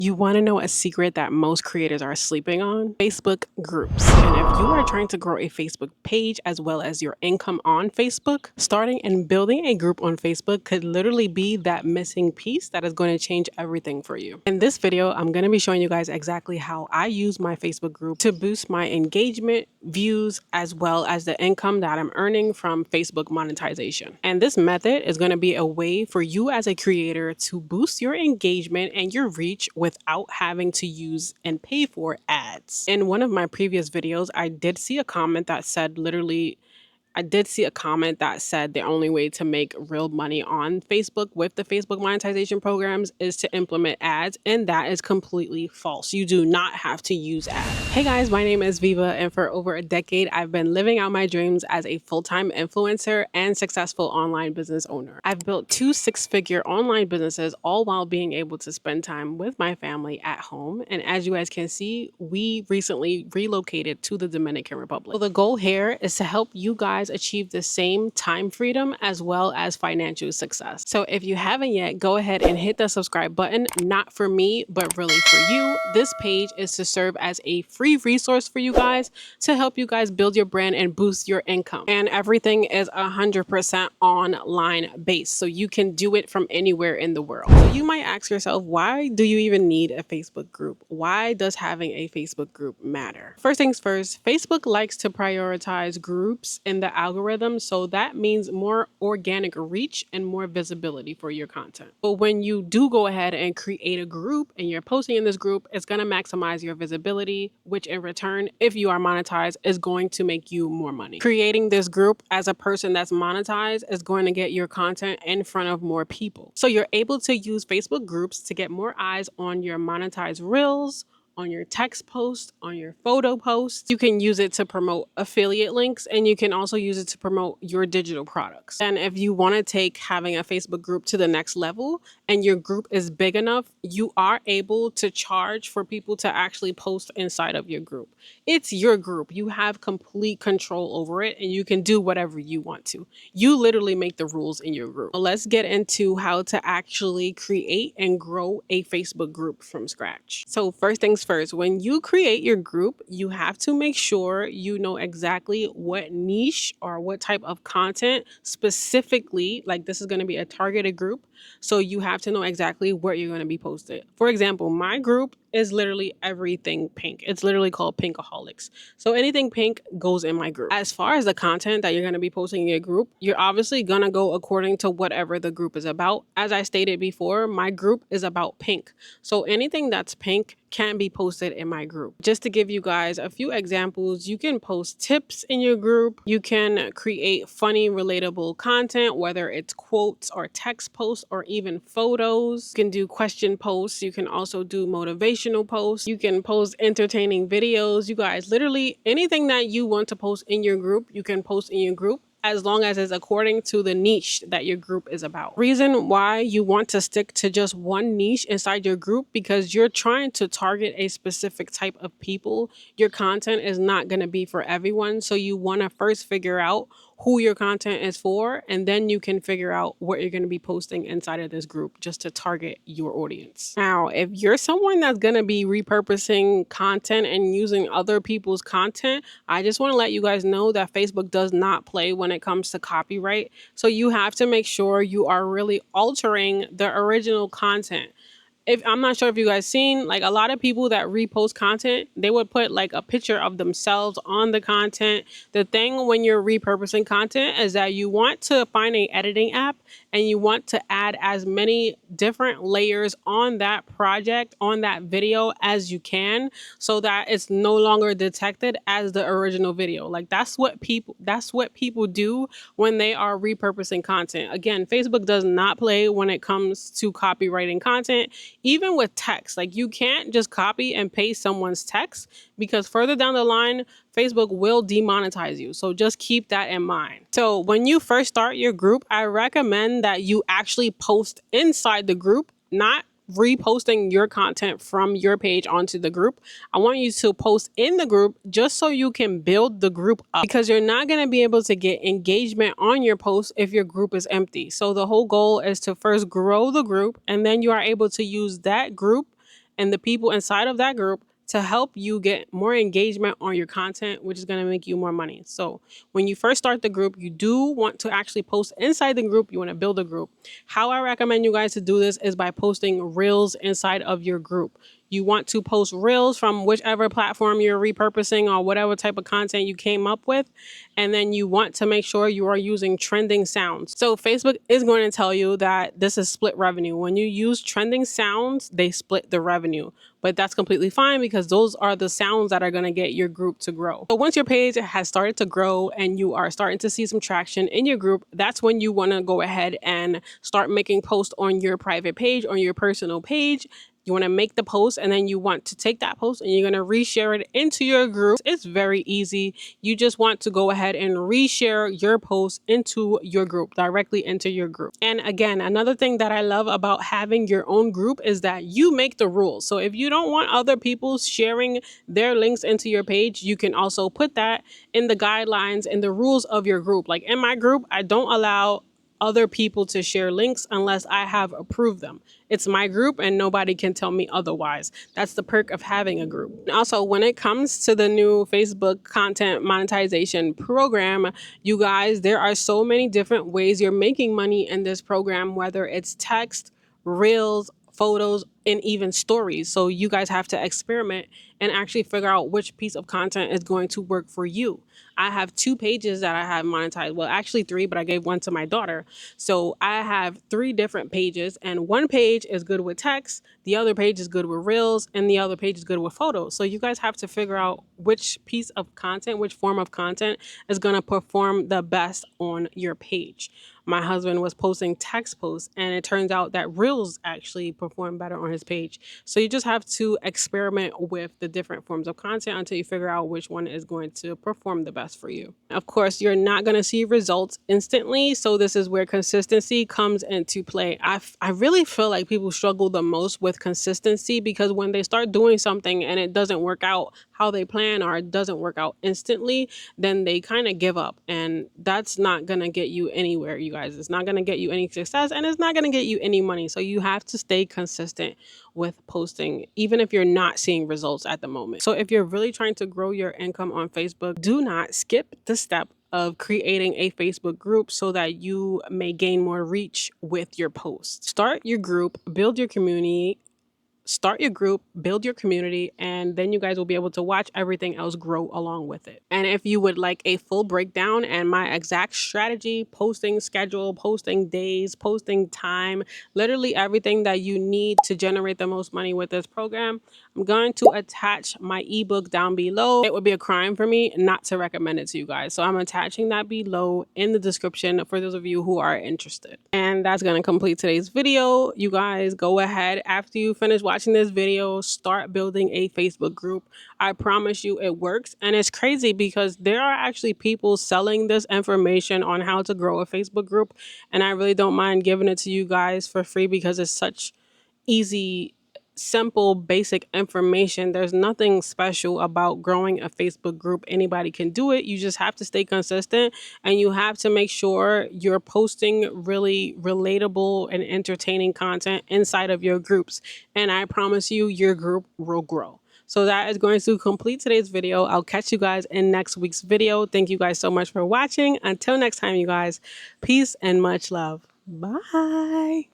You want to know a secret that most creators are sleeping on? Facebook groups. And if you are trying to grow a Facebook page as well as your income on Facebook, starting and building a group on Facebook could literally be that missing piece that is going to change everything for you. In this video, I'm going to be showing you guys exactly how I use my Facebook group to boost my engagement, views, as well as the income that I'm earning from Facebook monetization. And this method is going to be a way for you as a creator to boost your engagement and your reach without having to use and pay for ads. In one of my previous videos, I did see a comment that said the only way to make real money on Facebook with the Facebook monetization programs is to implement ads, and that is completely false. You do not have to use ads. Hey guys, my name is Viva, and for over a decade, I've been living out my dreams as a full-time influencer and successful online business owner. I've built 2 six-figure online businesses, all while being able to spend time with my family at home. And as you guys can see, we recently relocated to the Dominican Republic. So the goal here is to help you guys achieve the same time freedom as well as financial success. So if you haven't yet, go ahead and hit the subscribe button, not for me, but really for you. This page is to serve as a free resource for you guys to help you guys build your brand and boost your income. And everything is 100% online based, so you can do it from anywhere in the world. So you might ask yourself, why do you even need a Facebook group? Why does having a Facebook group matter? First things first, Facebook likes to prioritize groups in the algorithm, so that means more organic reach and more visibility for your content. But when you do go ahead and create a group and you're posting in this group, it's going to maximize your visibility, which in return, if you are monetized, is going to make you more money. Creating this group as a person that's monetized is going to get your content in front of more people. So you're able to use Facebook groups to get more eyes on your monetized reels, on your text post, on your photo posts. You can use it to promote affiliate links, and you can also use it to promote your digital products. And if you want to take having a Facebook group to the next level and your group is big enough, you are able to charge for people to actually post inside of your group. It's your group. You have complete control over it, and you can do whatever you want to. You literally make the rules in your group. Let's get into how to actually create and grow a Facebook group from scratch. So first things first, when you create your group, you have to make sure you know exactly what niche or what type of content specifically, like this is going to be a targeted group. So you have to know exactly what you're going to be posted. For example, my group is literally everything pink. It's literally called Pinkaholics. So anything pink goes in my group. As far as the content that you're going to be posting in your group, you're obviously going to go according to whatever the group is about. As I stated before, my group is about pink. So anything that's pink can be posted in my group. Just to give you guys a few examples, you can post tips in your group. You can create funny, relatable content, whether it's quotes or text posts or even photos. You can do question posts. You can also do motivational posts. You can post entertaining videos. You guys, literally anything that you want to post in your group, you can post in your group, as long as it's according to the niche that your group is about. Reason why you want to stick to just one niche inside your group, because you're trying to target a specific type of people. Your content is not going to be for everyone. So you want to first figure out who your content is for, and then you can figure out what you're going to be posting inside of this group just to target your audience. Now, if you're someone that's going to be repurposing content and using other people's content, I just want to let you guys know that Facebook does not play when it comes to copyright. So you have to make sure you are really altering the original content. If I'm not sure if you guys seen, like a lot of people that repost content, they would put like a picture of themselves on the content. The thing when you're repurposing content is that you want to find an editing app and you want to add as many different layers on that project, on that video as you can, so that it's no longer detected as the original video. Like that's what people do when they are repurposing content. Again, Facebook does not play when it comes to copywriting content. Even with text, like you can't just copy and paste someone's text, because further down the line, Facebook will demonetize you. So just keep that in mind. So when you first start your group, I recommend that you actually post inside the group, not reposting your content from your page onto the group. I want you to post in the group just so you can build the group up, because you're not going to be able to get engagement on your post if your group is empty. So the whole goal is to first grow the group, and then you are able to use that group and the people inside of that group to help you get more engagement on your content, which is going to make you more money. So when you first start the group, you do want to actually post inside the group. You want to build a group. How I recommend you guys to do this is by posting reels inside of your group. You want to post reels from whichever platform you're repurposing or whatever type of content you came up with. And then you want to make sure you are using trending sounds. So Facebook is going to tell you that this is split revenue. When you use trending sounds, they split the revenue. But that's completely fine because those are the sounds that are going to get your group to grow. So once your page has started to grow and you are starting to see some traction in your group, that's when you want to go ahead and start making posts on your private page, on your personal page. You want to make the post and then you want to take that post and you're going to reshare it into your group. It's very easy. You just want to go ahead and reshare your post into your group, directly into your group. And again, another thing that I love about having your own group is that you make the rules. So if you don't want other people sharing their links into your page, you can also put that in the guidelines and the rules of your group. Like in my group, I don't allow other people to share links unless I have approved them. It's my group and nobody can tell me otherwise. That's the perk of having a group. Also, when it comes to the new Facebook content monetization program, you guys, there are so many different ways you're making money in this program, whether it's text, reels, photos, and even stories. So you guys have to experiment and actually figure out which piece of content is going to work for you. I have 2 pages that I have monetized. Well, actually 3, but I gave one to my daughter. So I have 3 different pages, and one page is good with text, the other page is good with reels, and the other page is good with photos. So you guys have to figure out which piece of content, which form of content is going to perform the best on your page. My husband was posting text posts, and it turns out that reels actually perform better on his page. So you just have to experiment with the different forms of content until you figure out which one is going to perform the best for you. Of course, you're not going to see results instantly. So this is where consistency comes into play. I really feel like people struggle the most with consistency because when they start doing something and it doesn't work out how they plan or it doesn't work out instantly, then they kind of give up. And that's not going to get you anywhere, you guys. It's not going to get you any success and it's not going to get you any money. So you have to stay consistent with posting, even if you're not seeing results at the moment. So if you're really trying to grow your income on Facebook, do not skip the step of creating a Facebook group so that you may gain more reach with your posts. Start your group, build your community, build your community, and then you guys will be able to watch everything else grow along with it. And if you would like a full breakdown and my exact strategy, posting schedule, posting days, posting time, literally everything that you need to generate the most money with this program, I'm going to attach my ebook down below. It would be a crime for me not to recommend it to you guys. So I'm attaching that below in the description for those of you who are interested. And that's going to complete today's video. You guys go ahead after you finish watching this video, start building a Facebook group. I promise you it works. And it's crazy because there are actually people selling this information on how to grow a Facebook group. And I really don't mind giving it to you guys for free because it's such easy, simple, basic information. There's nothing special about growing a Facebook group. Anybody can do it. You just have to stay consistent and you have to make sure you're posting really relatable and entertaining content inside of your groups. And I promise you, your group will grow. So that is going to complete today's video. I'll catch you guys in next week's video. Thank you guys so much for watching. Until next time, you guys, peace and much love. Bye.